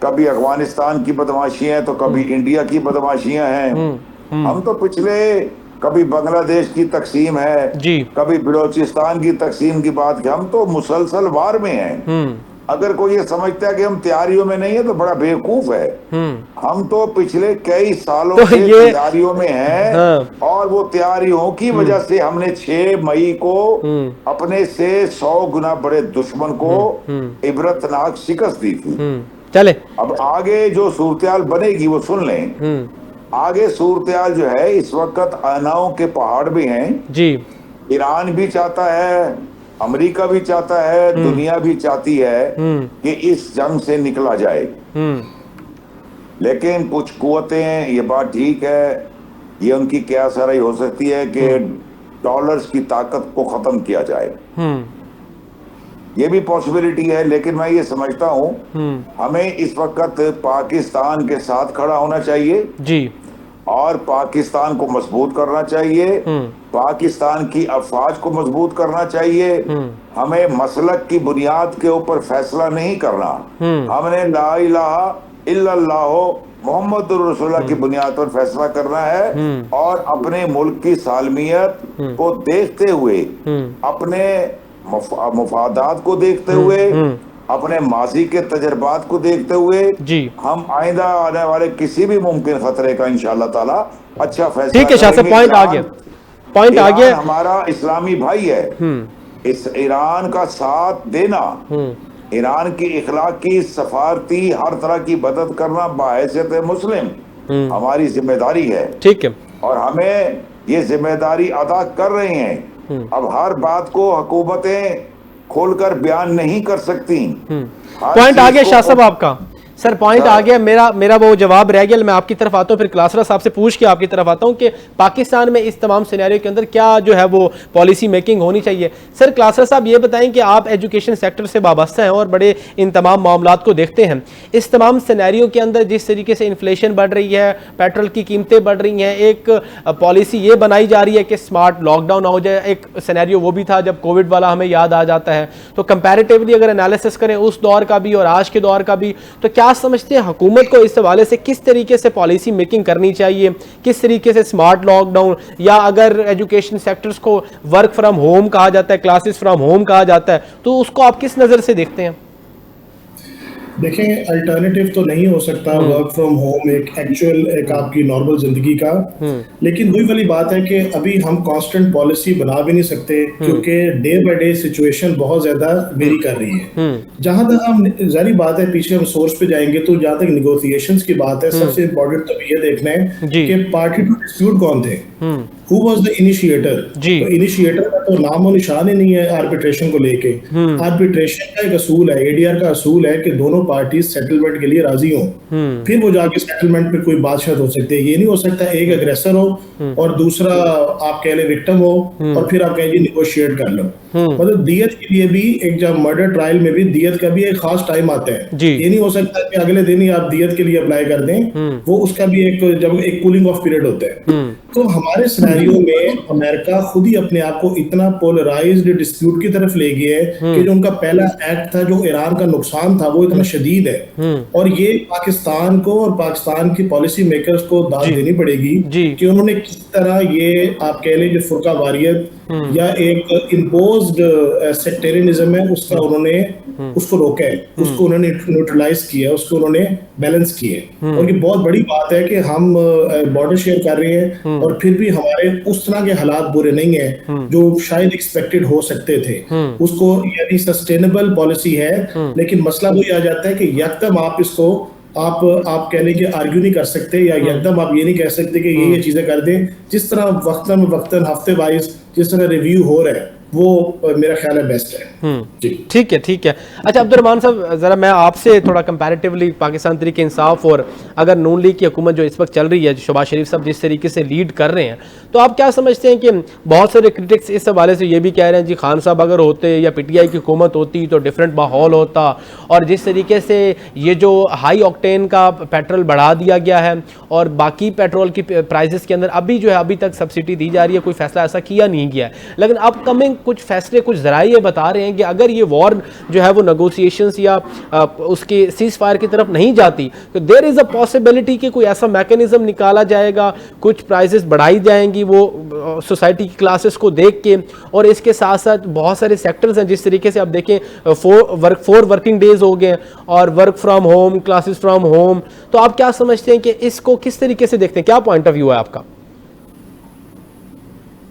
کبھی افغانستان کی بدماشی ہیں تو کبھی انڈیا کی بدماشیاں ہیں. ہم تو پچھلے کبھی بنگلہ دیش کی تقسیم ہے, کبھی بلوچستان کی تقسیم کی بات کی, ہم تو مسلسل وار میں ہیں. اگر کوئی یہ سمجھتا ہے کہ ہم تیاریوں میں نہیں ہیں تو بڑا بیوقوف ہے. ہم تو پچھلے کئی سالوں سے تیاریوں میں ہیں اور وہ تیاریوں کی وجہ سے ہم نے 6 مئی کو اپنے سے 100 گنا بڑے دشمن کو عبرتناک شکست دی تھی. چلے اب آگے جو صورتحال بنے گی وہ سن لیں. آگے صورتحال جو ہے اس وقت آناؤں کے پہاڑ بھی ہیں. جی. ایران بھی چاہتا ہے, امریکہ بھی چاہتا ہے, دنیا بھی چاہتی ہے کہ اس جنگ سے نکلا جائے. لیکن کچھ قوتیں, یہ بات ٹھیک ہے, یہ ان کی کیا سرائی ہو سکتی ہے کہ ڈالرز کی طاقت کو ختم کیا جائے. یہ بھی پاسبلٹی ہے. لیکن میں یہ سمجھتا ہوں ہمیں اس وقت پاکستان کے ساتھ کھڑا ہونا چاہیے. جی. اور پاکستان کو مضبوط کرنا چاہیے, پاکستان کی افواج کو مضبوط کرنا چاہیے. ہمیں مسلک کی بنیاد کے اوپر فیصلہ نہیں کرنا, ہم نے لا الہ الا اللہ محمد رسول اللہ کی بنیاد پر فیصلہ کرنا ہے. اور اپنے ملک کی سالمیت کو دیکھتے ہوئے, اپنے مفادات کو دیکھتے ہوئے, اپنے ماضی کے تجربات کو دیکھتے ہوئے ہم آئندہ آنے والے کسی بھی ممکن خطرے کا انشاءاللہ تعالی اچھا فیصلہ ٹھیک ہے. شاہ صاحب پوائنٹ آ گیا. ہمارا اسلامی بھائی ہے. اس ایران کا ساتھ دینا, ایران کی اخلاق کی, سفارتی ہر طرح کی مدد کرنا باحثیت مسلم ہماری ذمہ داری ہے. ٹھیک ہے, اور ہمیں یہ ذمہ داری ادا کر رہے ہیں. اب ہر بات کو حکومتیں کھول کر بیان نہیں کر سکتی. پوائنٹ آ گیا شاہ صاحب آپ کا, سر پوائنٹ آ گیا میرا وہ جواب رہ گیا. میں آپ کی طرف آتا ہوں, پھر کلاسرا صاحب سے پوچھ کے آپ کی طرف آتا ہوں کہ پاکستان میں اس تمام سینیریو کے اندر کیا جو ہے وہ پالیسی میکنگ ہونی چاہیے. سر کلاسرا صاحب یہ بتائیں کہ آپ ایجوکیشن سیکٹر سے وابستہ ہیں اور بڑے ان تمام معاملات کو دیکھتے ہیں. اس تمام سینیریو کے اندر جس طریقے سے انفلیشن بڑھ رہی ہے, پیٹرول کی قیمتیں بڑھ رہی ہیں, ایک پالیسی یہ بنائی جا رہی ہے کہ اسمارٹ لاک ڈاؤن ہو جائے. ایک سینیریو وہ بھی تھا جب کووڈ والا ہمیں یاد آ جاتا ہے. تو کمپیریٹیولی اگر انالیسس کریں اس دور کا بھی اور آج کے دور کا بھی, تو کیا سمجھتے ہیں حکومت کو اس حوالے سے کس طریقے سے پالیسی میکنگ کرنی چاہیے, کس طریقے سے اسمارٹ لاک ڈاؤن, یا اگر ایجوکیشن سیکٹرز کو ورک فرام ہوم کہا جاتا ہے, کلاسز فرام ہوم کہا جاتا ہے, تو اس کو آپ کس نظر سے دیکھتے ہیں؟ دیکھیں الٹرنیٹیو تو نہیں ہو سکتا ورک فرام ہوم ایک ایکچوئل ایک آپ کی نارمل زندگی کا, لیکن وہی والی بات ہے کہ ابھی ہم کانسٹنٹ پالیسی بنا بھی نہیں سکتے کیونکہ ڈے بائی ڈے سچویشن بہت زیادہ ویری کر رہی ہے. جہاں تک ہم ظاہری بات ہے پیچھے ہم سورس پہ جائیں گے تو جہاں تک نیگوسیشنز کی بات ہے سب سے امپورٹنٹ تو یہ دیکھنا ہے کہ پارٹی ٹو ڈسپیوٹ کون تھے, who was the initiator. تو انیشیٹر کا تو نام و نشان ہی نہیں ہے آربیٹریشن کو لے کے. آربیٹریشن کا ایک اصول ہے, ADR کا اصول ہے کہ دونوں پارٹیز سیٹلمنٹ کے لیے راضی ہوں, پھر وہ جا کے سیٹلمنٹ پہ کوئی بات شاید ہو سکتی ہے. یہ نہیں ہو سکتا ایک اگریسر ہو اور دوسرا آپ کہہ لیں وکٹم ہو اور پھر آپ کہیں گے نیگوشیٹ کر لو. مطلب دیت کے لیے بھی ایک جب مرڈر ٹرائل میں بھی دیت کا بھی ایک خاص ٹائم آتا ہے. یہ نہیں ہو سکتا کہ اگلے دن ہی آپ دیت کے لیے اپلائی کر دیں, وہ اس کا بھی ایک جب ایک کولنگ آف پیریڈ ہوتا ہے. تو ہمارے سینیریو میں امریکہ خود ہی اپنے آپ کو اتنا پولرائزڈ ڈسپیوٹ کی طرف لے گیا ہے کہ جو ان کا پہلا ایکٹ تھا جو ایران کا نقصان تھا وہ اتنا شدید ہے, اور یہ پاکستان کو اور پاکستان کی پالیسی میکرز کو داد دینی پڑے گی کہ انہوں نے کس طرح یہ آپ کہہ لیں جو فرقہ واریت یا ایک امپوزڈ سیکٹیرینزم ہے اس کا انہوں نے اس کو روکا ہے, اس کو انہوں نے نیوٹرلائز کیا, اس کو انہوں نے بیلنس کیا. اور یہ بہت بڑی بات ہے کہ ہم بارڈر شیئر کر رہے ہیں اور پھر بھی ہمارے اس طرح کے حالات برے نہیں ہیں جو شاید ایکسپیکٹڈ ہو سکتے تھے. اس کو یعنی سسٹینیبل پالیسی ہے, لیکن مسئلہ وہی آ جاتا ہے کہ یکدم آپ اس کو آپ کہہ لیں کہ آرگیو نہیں کر سکتے, یا یکدم آپ یہ نہیں کہہ سکتے کہ یہ چیزیں کر دیں. جس طرح وقتاً ہفتے وائز جس طرح ریویو ہو رہا ہے وہ میرا خیال ہے بیسٹ ہے. ٹھیک ہے, ٹھیک ہے. اچھا عبد الرحمان صاحب, ذرا میں آپ سے تھوڑا کمپیریٹیولی پاکستان تحریک انصاف اور اگر نون لیگ کی حکومت جو اس وقت چل رہی ہے, شہباز شریف صاحب جس طریقے سے لیڈ کر رہے ہیں, تو آپ کیا سمجھتے ہیں کہ بہت سارے کرٹکس اس حوالے سے یہ بھی کہہ رہے ہیں جی خان صاحب اگر ہوتے یا PTI کی حکومت ہوتی تو ڈفرینٹ ماحول ہوتا, اور جس طریقے سے یہ جو ہائی آکٹین کا پیٹرول بڑھا دیا گیا ہے اور باقی پیٹرول کی پرائزز کے اندر ابھی جو ہے ابھی تک سبسڈی دی جا رہی ہے, کوئی فیصلہ ایسا کیا نہیں گیا ہے, لیکن اب کمنگ کچھ فیصلے کچھ ذرائع یہ بتا رہے ہیں کہ اگر یہ وار جو ہے وہ نیگوسیشنز یا اس کی سیز فائر کی طرف نہیں جاتی تو دیر از اے پاسبلٹی کہ کوئی ایسا میکینزم نکالا جائے گا, کچھ پرائزز بڑھائی جائیں گی وہ سوسائٹی کی کلاسز کو دیکھ کے, اور اس کے ساتھ ساتھ بہت سارے سیکٹرز ہیں جس طریقے سے آپ دیکھیں 4 ورکنگ ڈیز ہو گئے اور work from home, classes from home. تو آپ کیا سمجھتے ہیں کہ اس کو کس طریقے سے دیکھتے ہیں, کیا پوائنٹ آف ویو ہے آپ کا؟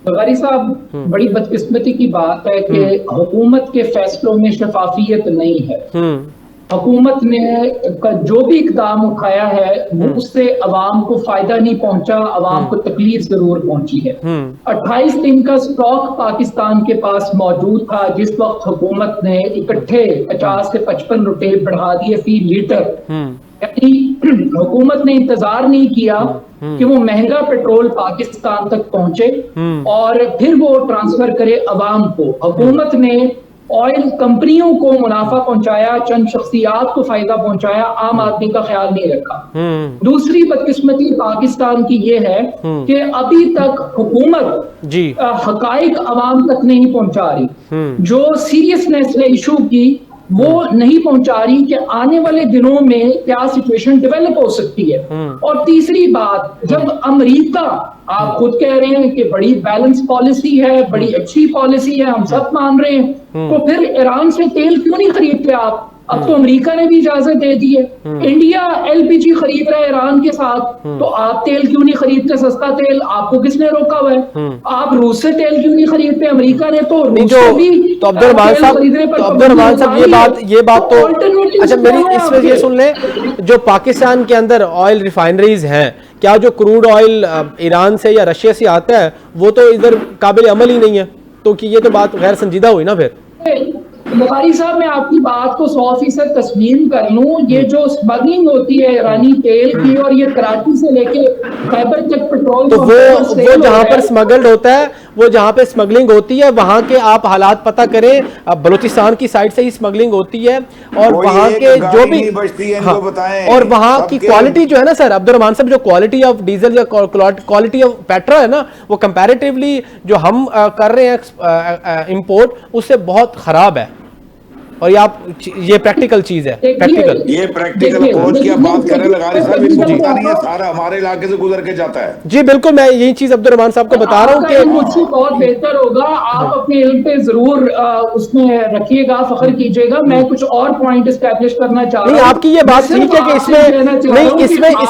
غاری صاحب, بڑی بدقسمتی کی بات ہے کہ حکومت کے فیصلوں میں شفافیت نہیں ہے. حکومت نے جو بھی اقدام اٹھایا ہے اس سے عوام کو فائدہ نہیں پہنچا, عوام کو تکلیف ضرور پہنچی ہے. 28 دن کا سٹاک پاکستان کے پاس موجود تھا جس وقت حکومت نے اکٹھے 50 سے 55 روپے بڑھا دیے فی لیٹر. یعنی حکومت نے انتظار نہیں کیا کہ وہ مہنگا پیٹرول پاکستان تک پہنچے اور پھر وہ ٹرانسفر کرے عوام کو. حکومت نے آئل کمپنیوں کو منافع پہنچایا, چند شخصیات کو فائدہ پہنچایا, عام آدمی کا خیال نہیں رکھا. دوسری بدقسمتی پاکستان کی یہ ہے کہ ابھی تک حکومت حقائق عوام تک نہیں پہنچا رہی, جو سیریسنیس ہے ایشو کی وہ نہیں پہنچا رہی کہ آنے والے دنوں میں کیا سچویشن ڈیولپ ہو سکتی ہے. اور تیسری بات, جب امریکہ آپ خود کہہ رہے ہیں کہ بڑی بیلنس پالیسی ہے, بڑی اچھی پالیسی ہے, ہم سب مان رہے ہیں, تو پھر ایران سے تیل کیوں نہیں خریدتے آپ؟ اب تو امریکہ نے بھی اجازت دے دی ہے. انڈیا LPG خرید رہا ہے ایران کے ساتھ, تو آپ تیل کیوں نہیں خریدتے سستا تیل؟ آپ کو کس نے روکا ہوا ہے؟ آپ روس سے تیل کیوں نہیں خریدتے؟ امریکہ نے تو روس سے بھی عبد الرحمان صاحب یہ بات تو اچھا میری اس میں یہ سن لیں, جو پاکستان کے اندر آئل ریفائنریز ہیں کیا جو کروڈ آئل ایران سے یا رشیا سے آتا ہے وہ تو ادھر قابل عمل ہی نہیں ہے، تو کہ یہ تو بات غیر سنجیدہ ہوئی نا پھر۔ بخاری صاحب میں آپ کی بات کو 100% تسلیم کر لوں، یہ جو اسمگلنگ ہوتی ہے ایرانی تیل کی، اور یہ کراچی سے لے کے خیبر تک پیٹرول، تو وہ جہاں پر اسمگلڈ ہوتا ہے، وہ جہاں پہ اسمگلنگ ہوتی ہے وہاں کے آپ حالات پتہ کریں، بلوچستان کی سائڈ سے ہی اسمگلنگ ہوتی ہے، اور وہاں کے جو بھی اور وہاں کی کوالٹی جو ہے نا سر عبد الرحمان صاحب، جو کوالٹی آف ڈیزل یا کوالٹی آف پیٹرول ہے نا، وہ کمپیریٹیولی جو ہم کر رہے ہیں امپورٹ اس سے بہت خراب ہے، اور یہ پریکٹیکل چیز ہے، یہ پریکٹیکل اپروچ کی بات کر رہے ہیں لغاری صاحب، ان کو پتہ نہیں ہے سارا ہمارے علاقے سے گزر کے جاتا ہے۔ جی بالکل، میں یہی چیز عبد الرحمان صاحب کو بتا رہا ہوں کہ مجھ سے بہت بہتر ہوگا، آپ اپنے علم پہ ضرور اس میں رکھیے گا، فخر کیجئے گا، میں کچھ اور پوائنٹ اسٹیبلش کرنا چاہ رہا ہوں۔ نہیں، آپ کی یہ بات ٹھیک ہے کہ اس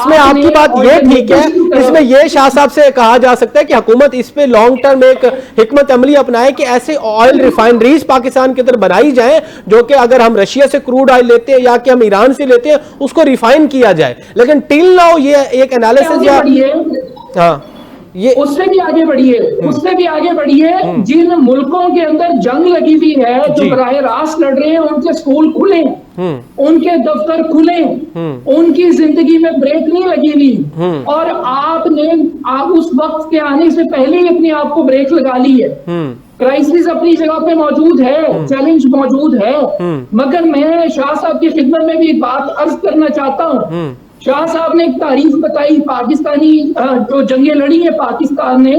میں آپ کی بات یہ ٹھیک ہے، اس میں یہ شاہ صاحب سے کہا جا سکتا ہے کہ حکومت اس پہ لانگ ٹرم ایک حکمت عملی اپنائے کہ ایسے آئل ریفائنریز پاکستان کے اندر بنائی جائیں جو کہ اگر ہم رشیا سے کروڈ آئل لیتے ہیں یا کہ ہم ایران سے لیتے ہیں اس کو ریفائن کیا جائے، لیکن ٹل ناؤ یہ ایک انالیسس یا ہاں یہ اس سے بھی آگے بڑھیے، جن ملکوں کے اندر جنگ لگی ہوئی ہے، جو براہ راست لڑ رہے ہیں، ان کے سکول کھلے، ان کے دفتر کھلے، ان کی زندگی میں بریک نہیں لگی ہوئی، اور آپ نے اس وقت کے آنے سے پہلے ہی اپنے آپ کو بریک لگا لی ہے۔ کرائسس اپنی جگہ پہ موجود ہے، چیلنج موجود ہے، مگر میں شاہ صاحب کی خدمت میں بھی ایک بات عرض کرنا چاہتا ہوں۔ شاہ صاحب نے ایک تعریف بتائی پاکستانی جو جنگیں لڑی ہیں پاکستان نے،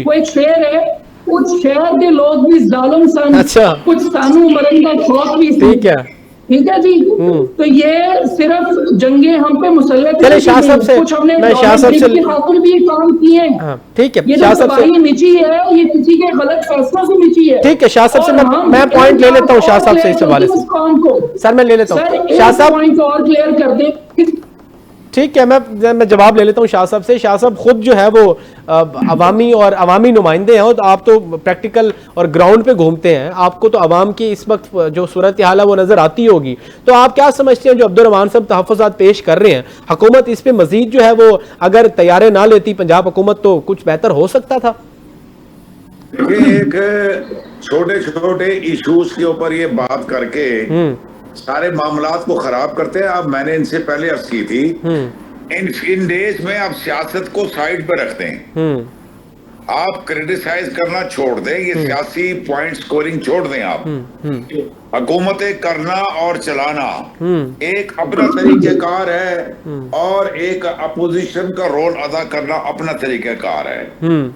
وہ ایک شعر ہے، کچھ شہر کے لوگ بھی ظالم سن، کچھ سانو مرن کا شوق بھی سی، ٹھیک ہے جی۔ تو یہ صرف جنگیں ہم پہ مسلط ہیں، کچھ ہم نے کی خاطر بھی کام کیے ہیں، ٹھیک ہے، یہ جو تباہی مچی ہے یہ کسی کے غلط فیصلوں سے مچی ہے۔ ٹھیک ہے شاہ صاحب سے میں پوائنٹ لے لیتا ہوں، شاہ صاحب سے اس حوالے سے سر میں لے لیتا ہوں، شاہ صاحب پوائنٹ اور کلیئر کر دیں۔ ٹھیک ہے، میں جواب لے لیتا ہوں شاہ صاحب سے۔ شاہ صاحب خود جو ہے وہ عوامی اور عوامی نمائندے ہیں، اور آپ تو پریکٹیکل اور گراؤنڈ پہ گھومتے ہیں، آپ کو تو عوام کی اس وقت جو صورتحال ہے وہ نظر آتی ہوگی، تو آپ کیا سمجھتے ہیں جو عبد الرحمان صاحب تحفظات پیش کر رہے ہیں، حکومت اس پہ مزید جو ہے وہ اگر تیارے نہ لیتی پنجاب حکومت تو کچھ بہتر ہو سکتا تھا؟ ایک چھوٹے چھوٹے ایشوز کے اوپر یہ بات کر کے سارے معاملات کو خراب کرتے ہیں۔ اب میں نے ان سے پہلے عرض کی تھی، ان ڈیز میں آپ سیاست کو سائیڈ پہ رکھتے ہیں، آپ کریٹیسائز کرنا چھوڑ دیں، یہ سیاسی پوائنٹ سکورنگ چھوڑ دیں، آپ حکومتیں کرنا اور چلانا ایک اپنا طریقہ کار ہے، اور ایک اپوزیشن کا رول ادا کرنا اپنا طریقہ کار ہے۔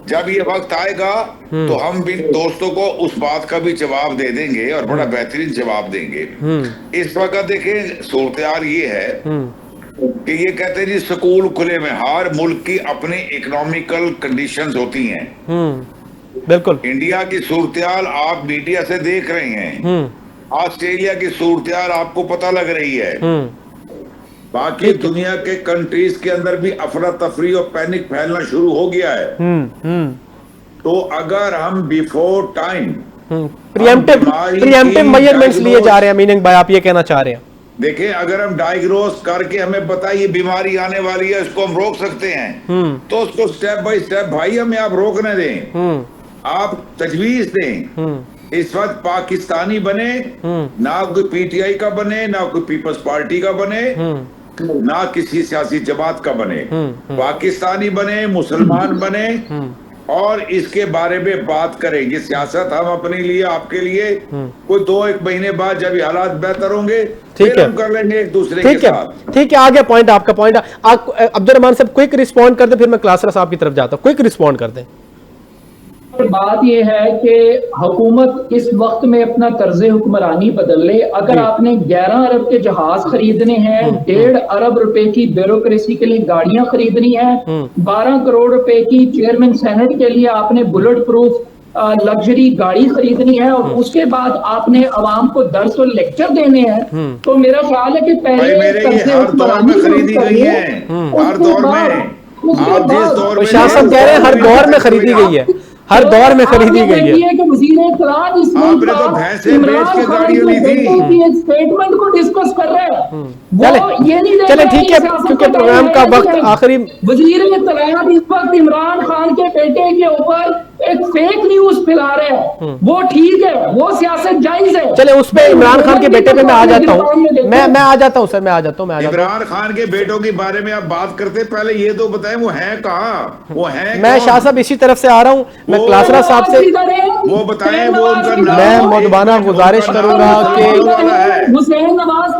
جب یہ وقت آئے گا تو ہم بھی دوستوں کو اس بات کا بھی جواب دے دیں گے، اور بڑا بہترین جواب دیں گے۔ اس وقت دیکھیں صورتحال یہ ہے کہ یہ کہتے ہیں جی سکول کھلے میں، ہر ملک کی اپنی اکنامیکل کنڈیشنز ہوتی ہیں، بالکل انڈیا کی صورتحال آپ میڈیا سے دیکھ رہے ہیں، آسٹریلیا کی صورتحال آپ کو پتہ لگ رہی ہے، باقی دنیا کے کنٹریز کے اندر بھی افراتفری اور پینک پھیلنا شروع ہو گیا ہے۔ تو اگر ہم بیفور ٹائم پریمپٹیو میجرمنٹس لیے جا رہے ہیں، میننگ بائی آپ یہ کہنا چاہ رہے ہیں؟ دیکھیں اگر ہم ڈائیگنوز کر کے ہمیں پتہ یہ بیماری آنے والی ہے، اس کو ہم روک سکتے ہیں، تو اس کو سٹیپ بائی سٹیپ بھائی ہمیں آپ روکنے دیں، آپ تجویز دیں۔ اس وقت پاکستانی بنے، نہ کوئی پی ٹی آئی کا بنے، نہ کوئی پیپلز پارٹی کا بنے، نہ کسی سیاسی جماعت کا بنے، پاکستانی بنے، مسلمان بنے، اور اس کے بارے میں بات کریں گے۔ سیاست ہم اپنے لیے، آپ کے لیے کوئی 2-1 مہینے بعد جب یہ حالات بہتر ہوں گے پھر ہم کر لیں گے ایک دوسرے کے ساتھ۔ ٹھیک ہے، آگے پوائنٹ آپ کا پوائنٹ عبد الرحمان صاحب کوئک رسپونڈ کر دیں، پھر میں کلاسرا صاحب کی طرف جاتا ہوں، کوئک رسپونڈ کر دیں۔ بات یہ ہے کہ حکومت اس وقت میں اپنا طرز حکمرانی بدل لے۔ اگر آپ نے 11 ارب کے جہاز خریدنے ہیں، 1.5 ارب روپے کی بیوروکریسی کے لیے گاڑیاں خریدنی ہیں، 12 کروڑ روپے کی چیئرمین سینٹ کے لیے آپ نے بلٹ پروف لگژری گاڑی خریدنی ہے، اور اس کے بعد آپ نے عوام کو درس و لیکچر دینے ہیں، تو میرا خیال ہے کہ پہلے ہر دور میں خریدی گئی ہیں، ہر دور میں، آپ جس دور میں شاہ صاحب کہہ رہے ہیں ہر دور میں خریدی گئی ہے، ہر دور میں خریدی گئی ہے کہ وزیر اطلاع اس ملک کا عمران خان کے بیٹے کی ایک سٹیٹمنٹ کو ڈسکس کر رہے ہیں. چلیں ٹھیک ہے کیونکہ پروگرام کا وقت آخری. وزیر اطلاع اس وقت عمران خان کے بیٹے کے اوپر ایک فیک نیوز پھیلا رہے ہیں, وہ ٹھیک ہے, وہ سیاست جائز ہے. چلیں اس پہ عمران خان کے بیٹے پہ میں آ جاتا ہوں, میں آ جاتا ہوں سر, میں آ جاتا ہوں. عمران خان کے بیٹوں کے بارے میں آپ بات کرتے پہلے یہ تو بتائیں وہ ہیں کہاں, وہ ہیں. میں شاہ صاحب اسی طرف سے آ رہا ہوں, میں کلاسرا صاحب سے وہ بتائیں وہ ان کا نام. میں مودبانہ گزارش کروں گا کہ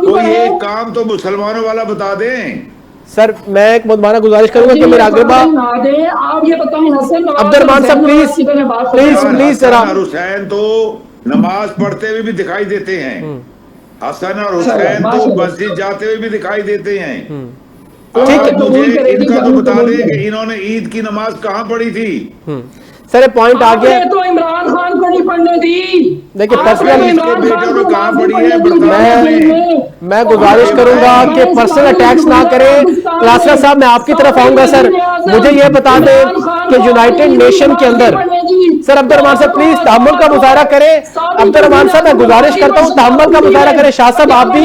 تو یہ کام تو مسلمانوں والا بتا دیں. سر میں ایک مودبانہ گزارش کروں گا کہ میرا اگربا عبد الرحمان صاحب پلیز ذرا. حسین تو نماز پڑھتے ہوئے بھی دکھائی دیتے ہیں, حسن اور حسین تو مسجد جاتے ہوئے بھی دکھائی دیتے ہیں. ٹھیک ہے مجھے ان کا تو بتا دیں کہ انہوں نے عید کی نماز کہاں پڑھی تھی. سر پوائنٹ آ گیا. تو عمران خان کو نہیں پڑھنے دی. دیکھیں میں گزارش کروں گا کہ پرسنل اٹیکس نہ کریں. کلاسرا صاحب میں آپ کی طرف آؤں گا. سر مجھے یہ بتا دیں کہ یونائٹڈ نیشن کے اندر, سر عبد الرحمان صاحب پلیز تحمل کا مظاہرہ کریں. عبد الرحمان صاحب میں گزارش کرتا ہوں تحمل کا مظاہرہ کریں. شاہ صاحب آپ بھی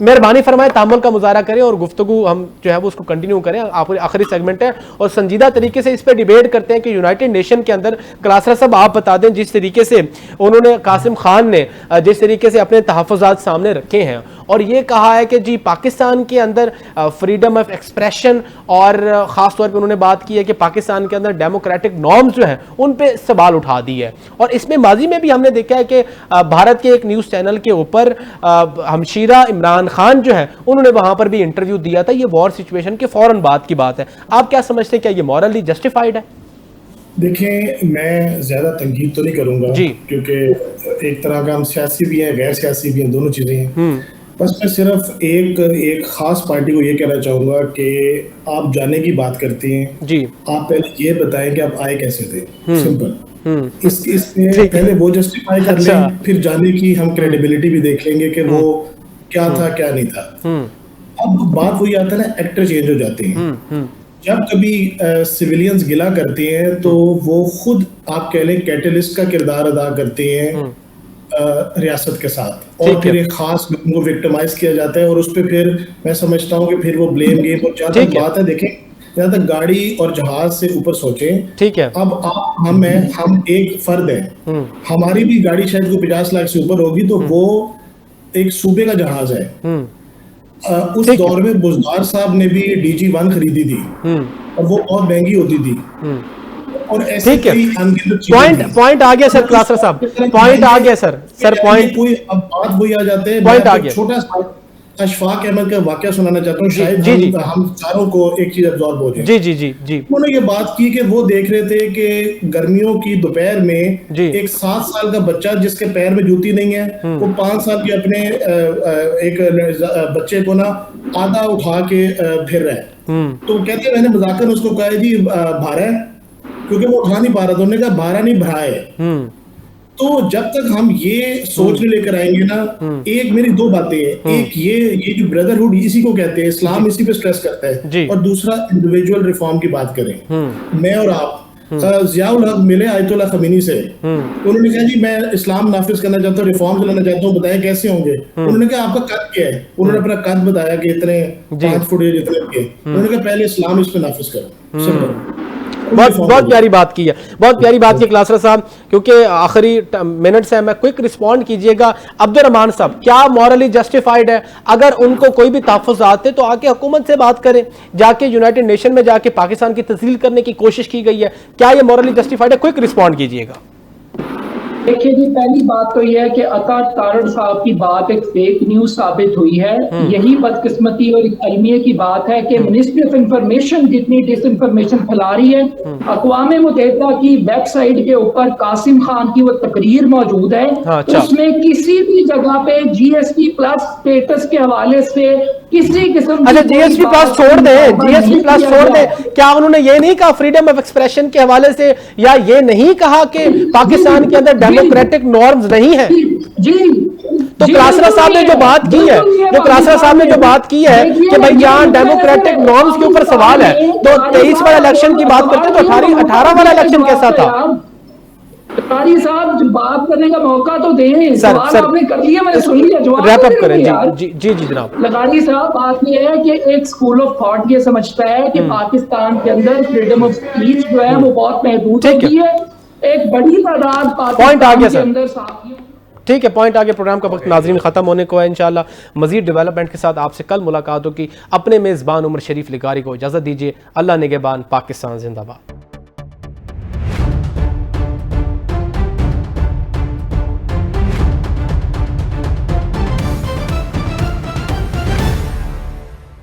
مہربانی فرمائے تحمل کا مظاہرہ کریں اور گفتگو ہم جو ہے وہ اس کو کنٹینیو کریں. آخری سیگمنٹ ہے اور سنجیدہ طریقے سے اس پہ ڈیبیٹ کرتے ہیں کہ یونائٹڈ نیشن کے اندر. کلاسرا صاحب آپ بتا دیں جس طریقے سے انہوں نے, قاسم خان نے جس طریقے سے اپنے تحفظات سامنے رکھے ہیں اور یہ کہا ہے کہ جی پاکستان کے اندر فریڈم آف ایکسپریشن, اور خاص طور پہ انہوں نے بات کی ہے کہ پاکستان کے اندر ڈیموکریٹک نارمز جو ہیں ان پہ سوال اٹھا دی ہے. اور اس میں ماضی میں بھی ہم نے دیکھا ہے کہ بھارت کے ایک نیوز چینل کے اوپر ہمشیرہ عمران خان جو ہے انہوں نے وہاں پر بھی انٹرویو دیا تھا. یہ وار سچویشن کے فوراً بعد کی بات ہے. آپ کیا سمجھتے ہیں, کیا یہ مورلی جسٹیفائیڈ ہے؟ دیکھیں میں زیادہ تنقید تو نہیں کروں گا کیونکہ ایک طرح کا ہم سیاسی بھی ہیں, غیر سیاسی بھی ہیں, دونوں چیزیں ہیں. بس میں صرف ایک خاص پارٹی کو یہ کہنا چاہوں گا کہ آپ جانے کی بات کرتے ہیں, آپ پہلے یہ بتائیں کہ آپ آئے کیسے تھے. سمپل. اس میں پہلے وہ جسٹیفائی کر لیں, پھر جانے کی ہم کریڈیبلٹی بھی دیکھ لیں گے کہ وہ کیا تھا کیا نہیں تھا. اب بات وہی آتا ہے نا, ایکٹر چینج ہو جاتے ہیں. جب کبھی سویلینز گلا کرتے ہیں تو وہ خود آپ کہہ لیں کیٹلسٹ کا کردار ادا کرتے ہیں ریاست کے ساتھ, اور پھر ایک خاص لوگوں کو وکٹمائز کیا جاتا ہے اور اس پہ پھر میں سمجھتا ہوں کہ پھر وہ بلیم گیم. اور جہاں تک بات ہے دیکھیں, جہاں تک گاڑی اور جہاز سے اوپر سوچیں, ٹھیک ہے, اب ہم ایک فرد ہیں, ہماری بھی گاڑی شاید کو 50 لاکھ سے اوپر ہوگی تو وہ ایک صوبے کا جہاز ہے. اس دور میں بزدار صاحب نے بھی DG-1 خریدی تھی اور وہ بہت مہنگی ہوتی تھی. اور ایسے پوائنٹ آ گیا سر. کلاسرا صاحب پوائنٹ آ گیا سر. پوائنٹ اب بات وہی آ جاتے ہیں. چھوٹا سا اشفاق احمد کا واقعہ سنانا چاہتا ہوں, شاید ہم ساروں کو ایک چیز ابزارب ہو جائے. انہوں نے یہ بات کی کہ وہ دیکھ رہے تھے کہ گرمیوں کی دوپہر میں ایک 7 سال کا بچہ جس کے پیر میں جوتی نہیں ہے, وہ 5 سال کے اپنے ایک بچے کو نا آدھا اٹھا کے پھر رہا ہے. تو کہتے ہیں میں نے مذاکر اس کو کہا جی بھارا ہے, کیونکہ وہ اٹھا نہیں پا رہا تھا. انہوں نے کہا بھارا نہیں بھرا ہے. تو جب تک ہم یہ سوچ لے کر آئیں گے نا, ایک میری 2 باتیں ہیں. ایک یہ جو بردرہڈ اسی کو کہتے ہیں, اسلام اسی پہ سٹریس کرتا ہے. اور دوسرا انڈیویجول ریفارم کی بات کریں. میں اور آپ ضیاء الحق ملے آیت اللہ خمینی سے, انہوں نے کہا جی میں اسلام نافذ کرنا چاہتا ہوں, ریفارم لانا چاہتا ہوں, بتائیں کیسے ہوں گے. انہوں نے کہا آپ کا قد کیا ہے, انہوں نے اپنا قد بتایا کہ اتنے 5 فٹ اتنے کے. انہوں نے کہا پہلے اسلام اس پہ نافذ کرو. بہت پیاری بات کی ہے, بہت پیاری بات کی کلاسرا صاحب. کیونکہ آخری منٹس ہیں, میں کوئک رسپونڈ کیجئے گا. عبد الرحمان صاحب کیا مورلی جسٹیفائیڈ ہے؟ اگر ان کو کوئی بھی تحفظات ہے تو آ کے حکومت سے بات کریں, جا کے یونائٹڈ نیشن میں جا کے پاکستان کی تذلیل کرنے کی کوشش کی گئی ہے, کیا یہ مورلی جسٹیفائیڈ ہے؟ کوئک رسپونڈ کیجئے گا. دیکھیں جی, پہلی بات تو یہ ہے کہ عطا تارڑ صاحب کی بات ایک فیک نیوز ثابت ہوئی ہے. یہی بدقسمتی اور علمیے کی بات ہے کہ منسٹری آف انفارمیشن جتنی ڈس انفارمیشن پھیلا رہی ہے. اقوام متحدہ کی ویب سائٹ کے اوپر قاسم خان کی وہ تقریر موجود ہے, اس میں کسی بھی جگہ پہ GSP+ اسٹیٹس کے حوالے سے کسی قسم اچھا GSP+ چھوڑ دیں, GSP+ چھوڑ دیں. کیا انہوں نے یہ نہیں کہا فریڈم آف ایکسپریشن کے حوالے سے, یا یہ نہیں کہا کہ پاکستان کے اندر ڈیموکریٹک نارمز نہیں ہیں؟ جی تو کلاسرا صاحب نے جو بات کی ہے کہ بھائی جہاں ڈیموکریٹک نارمز کے اوپر سوال ہے تو 23 والا الیکشن کی بات کرتے ہیں تو 18 والا الیکشن کیسا تھا؟ لغاری صاحب جو بات کرنے کا موقع تو دیں، سوال آپ نے کر لیا، میں نے سن لیا، جواب ریپ اپ کریں. جی جناب. لغاری صاحب بات یہ ہے کہ ایک سکول آف تھاٹ یہ سمجھتا ہے کہ پاکستان کے اندر فریڈم آف اسپیچ جو ہے وہ بہت محدود ہوتی ہے، ایک بڑی تعداد پاکستان کے اندر ساتھیوں. ٹھیک ہے، پوائنٹ آگے. پروگرام کا وقت ناظرین ختم ہونے کو ہے. انشاءاللہ مزید ڈیولپمنٹ کے ساتھ آپ سے کل ملاقات ہوگی. اپنے میزبان عمر شریف لغاری کو اجازت دیجیے. اللہ نگہبان. پاکستان زندہ باد.